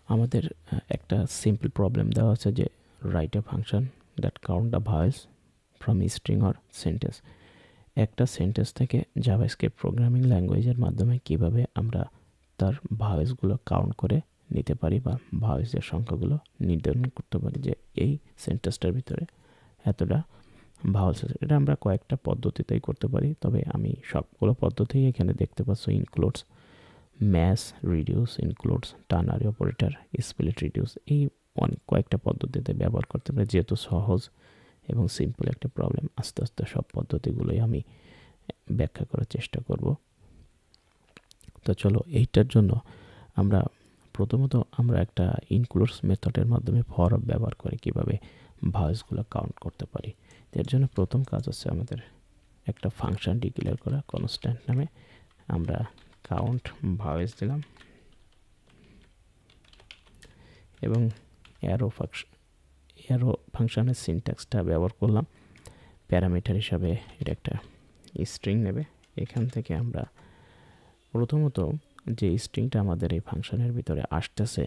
আমাদের একটা simple problem দেওয়া আছে যে write a function that count the voice from string or sentence. একটা সেন্টেন্স থেকে জাভাস্ক্রিপ্ট প্রোগ্রামিং ল্যাঙ্গুয়েজের মাধ্যমে কিভাবে আমরা তার ভয়েসগুলো কাউন্ট করে নিতে পারি বা ভয়েসের সংখ্যাগুলো নির্ধারণ করতে পারি যে এই সেন্টেন্সটার ভিতরে এতটা ভাওয়েলস আছে। এটা আমরা কয়েকটা পদ্ধতিতেই করতে পারি, তবে আমি সবগুলো পদ্ধতি এখানে দেখতে পাচ্ছি। Includes, mash reduce, includes, ternary operator, split reduce, এই অনেক কয়েকটা পদ্ধতিতে ব্যবহার করতে পারি। যেহেতু সহজ এবং সিম্পল একটা প্রবলেম, আস্তে আস্তে সব পদ্ধতিগুলোই আমি ব্যাখ্যা করার চেষ্টা করব। তো চলো, এইটার জন্য আমরা প্রথমত একটা ইনক্লুডস মেথডের মাধ্যমে ফর ব্যবহার করে কিভাবে ভয়েসগুলো কাউন্ট করতে পারি। এর জন্য প্রথম কাজ হচ্ছে আমাদের একটা ফাংশন ডিক্লেয়ার করা কনস্ট্যান্ট নামে। আমরা কাউন্ট ভয়েস দিলাম এবং অ্যারো ফাংশনের সিনট্যাক্সটা ব্যবহার করলাম। প্যারামিটার হিসাবে এটা একটা স্ট্রিং নেবে। এখান থেকে আমরা প্রথমত যে স্ট্রিংটা আমাদের এই ফাংশনের ভিতরে আসতেছে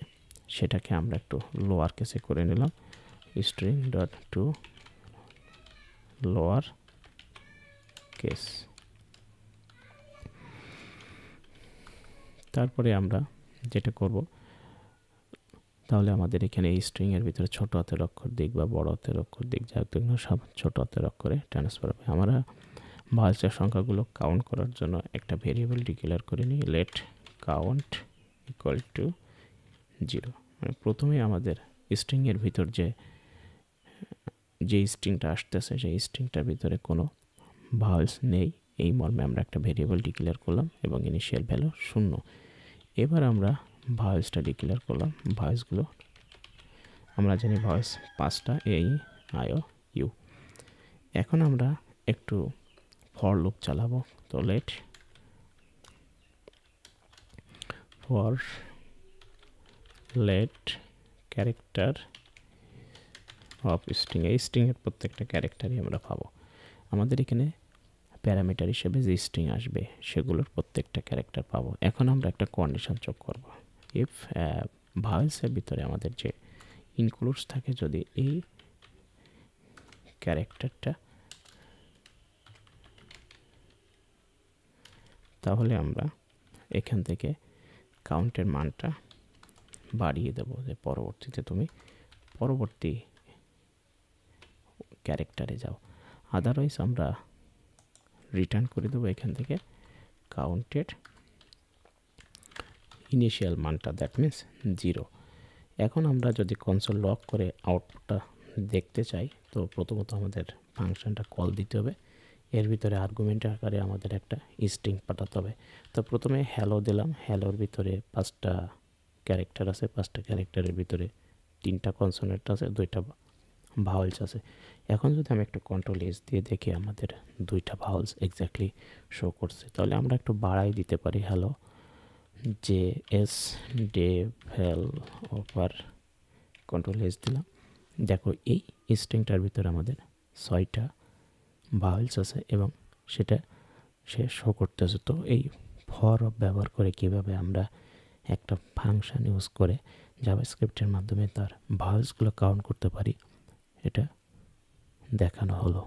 সেটাকে আমরা একটু লোয়ার কেসে করে নিলাম। String dot to lower case. তারপরে আমরা যেটা করব, তাহলে আমাদের এখানে এই স্ট্রিংয়ের ভিতরে ছোট হাতের অক্ষর দিক বা বড় হাতের অক্ষর দিক যা হোক সব ছোট হাতের অক্ষরে ট্রান্সফার হবে। আমরা ভয়েসের সংখ্যাগুলো কাউন্ট করার জন্য একটা ভেরিয়েবল ডিক্লেয়ার করে নিই, লেট কাউন্ট ইকুয়াল টু 0। মানে প্রথমে আমাদের স্ট্রিংয়ের ভিতর যে স্ট্রিংটা আসতেছে সেই স্ট্রিংটার ভিতরে কোনো ভয়েস নেই, এই মর্মে আমরা একটা ভেরিয়েবল ডিক্লেয়ার করলাম এবং ইনিশিয়াল ভ্যালু 0। এবার আমরা ভয়েসটা ডিক্লেয়ার করলাম। ভয়েসগুলো আমরা জানি ভয়েস 5টা, এই আই ও ইউ। এখন আমরা একটু ফর লুপ চালাবো। তো let for let character of string, এই স্ট্রিংয়ের প্রত্যেকটা ক্যারেক্টারই আমরা পাবো। আমাদের এখানে প্যারামিটার হিসেবে যে স্ট্রিং আসবে সেগুলোর প্রত্যেকটা ক্যারেক্টার পাবো। এখন আমরা একটা কন্ডিশন যোগ করব। ইফ ভয়েসের ভিতরে আমাদের যে ইনক্লুডস থাকে, যদি এই ক্যারেক্টারটা, তাহলে আমরা এখান থেকে কাউন্টের মানটা বাড়িয়ে দেবো, যে পরবর্তীতে তুমি পরবর্তী ক্যারেক্টারে যাও। আদারওয়াইজ আমরা রিটার্ন করে দেবো এখান থেকে কাউন্টের ইনিশিয়াল মানটা, দ্যাট মিনস 0। এখন আমরা যদি কনসোল লক করে আউটপুটটা দেখতে চাই, তো প্রথমত আমাদের ফাংশনটা কল দিতে হবে। এর ভিতরে আর্গুমেন্টের আকারে আমাদের একটা স্ট্রিং পাঠাতে হবে। তো প্রথমে হ্যালো দিলাম। হ্যালোর ভিতরে 5টা ক্যারেক্টার আছে। 5টা ক্যারেক্টারের ভিতরে 3টা কনসোনেন্ট আছে, 2টা ভাওয়েলস আছে। এখন যদি আমি একটা কন্ট্রোল এস দিয়ে দেখি আমাদের 2টা ভাওয়েলস এক্স্যাক্টলি শো করছে, তাহলে আমরা একটু বাড়াই দিতে পারি। Hello J S devil over, control S দিলাম। দেখো এই স্ট্রিংটার ভিতরে আমাদের 6টা ভাওয়েলস আছে এবং সেটা সে শো করতেছে। তো এই ফর ব্যবহার করে কিভাবে আমরা একটা ফাংশন ইউজ করে জাভাস্ক্রিপ্টের মাধ্যমে তার ভয়েসগুলো কাউন্ট করতে পারি, এটা দেখানো হলো।